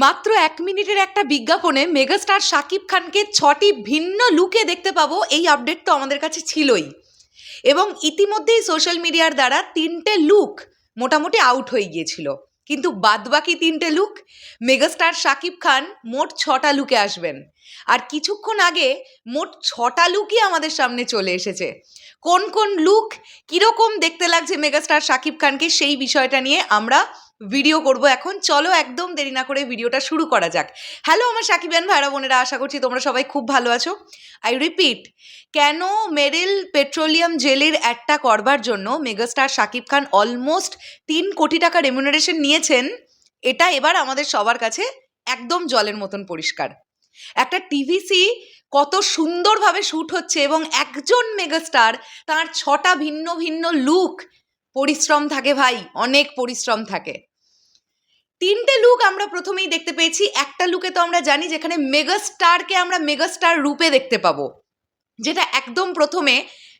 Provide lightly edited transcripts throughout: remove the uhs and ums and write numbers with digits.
মাত্র ১ মিনিটের একটা বিজ্ঞাপনে মেগাস্টার শাকিব খানকে ৬টি ভিন্ন লুকে দেখতে পাবো, এই আপডেট তো আমাদের কাছে ছিলই। এবং ইতিমধ্যেই সোশ্যাল মিডিয়ার দ্বারা ৩টে লুক মোটামুটি আউট হয়ে গিয়েছিল, কিন্তু বাদবাকি ৩টে লুক মেগাস্টার শাকিব খান মোট ৬টা লুকে আসবেন। আর কিছুক্ষণ আগে মোট ৬টা লুকই আমাদের সামনে চলে এসেছে। কোন কোন লুক কীরকম দেখতে লাগছে মেগাস্টার শাকিব খানকে, সেই বিষয়টা নিয়ে আমরা ভিডিও করব এখন। চলো একদম দেরি না করে ভিডিওটা শুরু করা যাক। হ্যালো আমার সাকিবিয়ান ভাইরা বোনেরা, আশা করছি তোমরা সবাই খুব ভালো আছো। আই রিপিট, কেন মেরিল পেট্রোলিয়াম জেলির অ্যাডটা করবার জন্য মেগাস্টার শাকিব খান অলমোস্ট ৩ কোটি টাকা রেমুনারেশন নিয়েছেন, এটা এবার আমাদের সবার কাছে একদম জলের মতন পরিষ্কার। একটা টিভিসি কত সুন্দরভাবে শ্যুট হচ্ছে এবং একজন মেগাস্টার তার ৬টা ভিন্ন ভিন্ন লুক, পরিশ্রম থাকে ভাই, অনেক পরিশ্রম থাকে। ৩টে লুক আমরা প্রথমেই দেখতে পেয়েছি। একটা লুকে তো আমরা জানি যেখানে মেগাস্টারকে আমরা মেগাস্টার রূপে দেখতে পাবো, যেটা একদম প্রথমে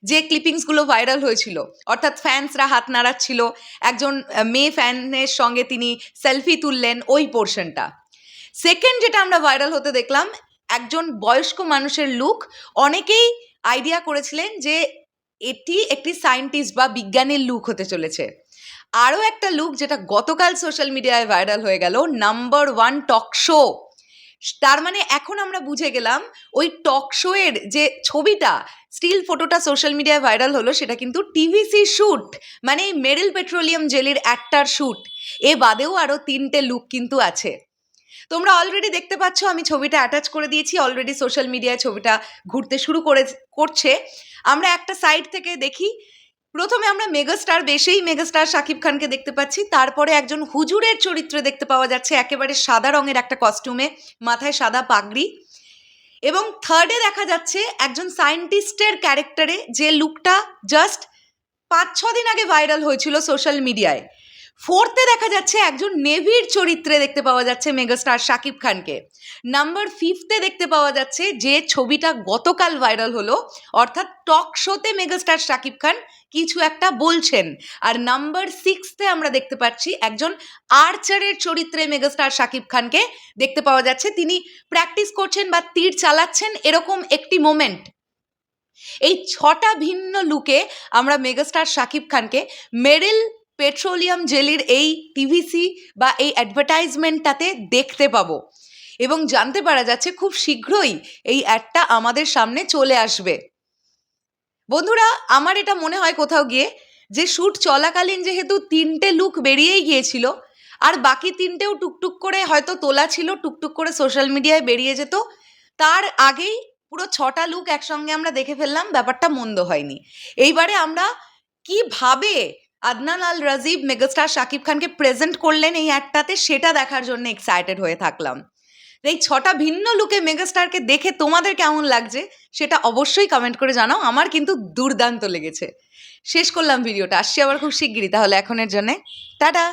যে ক্লিপিংসগুলো ভাইরাল হয়েছিল, অর্থাৎ ফ্যান্সরা হাত নাড়াচ্ছিল, একজন মেয়ে ফ্যানের সঙ্গে তিনি সেলফি তুললেন, ওই পোর্শনটা। সেকেন্ড যেটা আমরা ভাইরাল হতে দেখলাম, একজন বয়স্ক মানুষের লুক। অনেকেই আইডিয়া করেছিলেন যে এটি একটি সায়েন্টিস্ট বা বিজ্ঞানীর লুক হতে চলেছে। আরও একটা লুক যেটা গতকাল সোশ্যাল মিডিয়ায় ভাইরাল হয়ে গেল, নাম্বার 1 টক শো। তার মানে এখন আমরা বুঝে গেলাম ওই টক শোয়ের যে ছবিটা, স্টিল ফটোটা সোশ্যাল মিডিয়ায় ভাইরাল হলো, সেটা কিন্তু টিভিসি শ্যুট, মানে এই মেরিল পেট্রোলিয়াম জেলির অ্যাডটার শ্যুট। এ বাদেও আরও 3টে লুক কিন্তু আছে। তোমরা অলরেডি দেখতে পাচ্ছ, আমি ছবিটা অ্যাটাচ করে দিয়েছি, অলরেডি সোশ্যাল মিডিয়ায় ছবিটা ঘুরতে শুরু করছে। আমরা একটা সাইড থেকে দেখি। প্রথমে আমরা মেগাস্টার বেশেই মেগাস্টার শাকিব খানকে দেখতে পাচ্ছি, তারপরে একজন হুজুরের চরিত্রে দেখতে পাওয়া যাচ্ছে, একেবারে সাদা রঙের একটা কস্টিউমে, মাথায় সাদা পাগড়ি। এবং থার্ডে দেখা যাচ্ছে একজন সায়েন্টিস্টের ক্যারেক্টারে, যে লুকটা জাস্ট ৫-৬ দিন আগে ভাইরাল হয়েছিল সোশ্যাল মিডিয়ায়। ফোর্থে দেখা যাচ্ছে একজন নেভির চরিত্রে দেখতে পাওয়া যাচ্ছে মেগাস্টার শাকিব খানকে। নাম্বার 5-এ দেখতে পাওয়া যাচ্ছে যে ছবিটা গতকাল ভাইরাল হলো, অর্থাৎ টক শোতে মেগাস্টার শাকিব খান কিছু একটা বলছেন। আর নাম্বার 6-এ আমরা দেখতে পাচ্ছি একজন আর্চারের চরিত্রে মেগাস্টার শাকিব খানকে দেখতে পাওয়া যাচ্ছে, তিনি প্র্যাকটিস করছেন বা তীর চালাচ্ছেন, এরকম একটি মোমেন্ট। এই 6টা ভিন্ন লুকে আমরা মেগাস্টার শাকিব খানকে মেরিল পেট্রোলিয়াম জেলির এই টিভিসি বা এই অ্যাডভার্টাইজমেন্টটাতে দেখতে পাবো। এবং জানতে পারা যাচ্ছে খুব শীঘ্রই এই অ্যাডটা আমাদের সামনে চলে আসবে। বন্ধুরা, আমার এটা মনে হয় কোথাও গিয়ে যে শ্যুট চলাকালীন যেহেতু 3টে লুক বেরিয়েই গিয়েছিল, আর বাকি 3টেও টুকটুক করে হয়তো তোলা ছিল, টুকটুক করে সোশ্যাল মিডিয়ায় বেরিয়ে যেত, তার আগেই পুরো 6টা লুক একসঙ্গে আমরা দেখে ফেললাম, ব্যাপারটা মন্দ হয়নি। এইবারে আমরা কিভাবে আদনান আল রাজীব মেগাস্টার শাকিব খানকে প্রেজেন্ট করলেন এই অ্যাডটাতে, সেটা দেখার জন্য এক্সাইটেড হয়ে থাকলাম। এই 6টা ভিন্ন লুকে মেগাস্টারকে দেখে তোমাদের কেমন লাগছে সেটা অবশ্যই কমেন্ট করে জানাও। আমার কিন্তু দুর্দান্ত লেগেছে। শেষ করলাম ভিডিওটা, আসছি আবার খুব শিগগিরই। তাহলে এখনের জন্যে টাটা।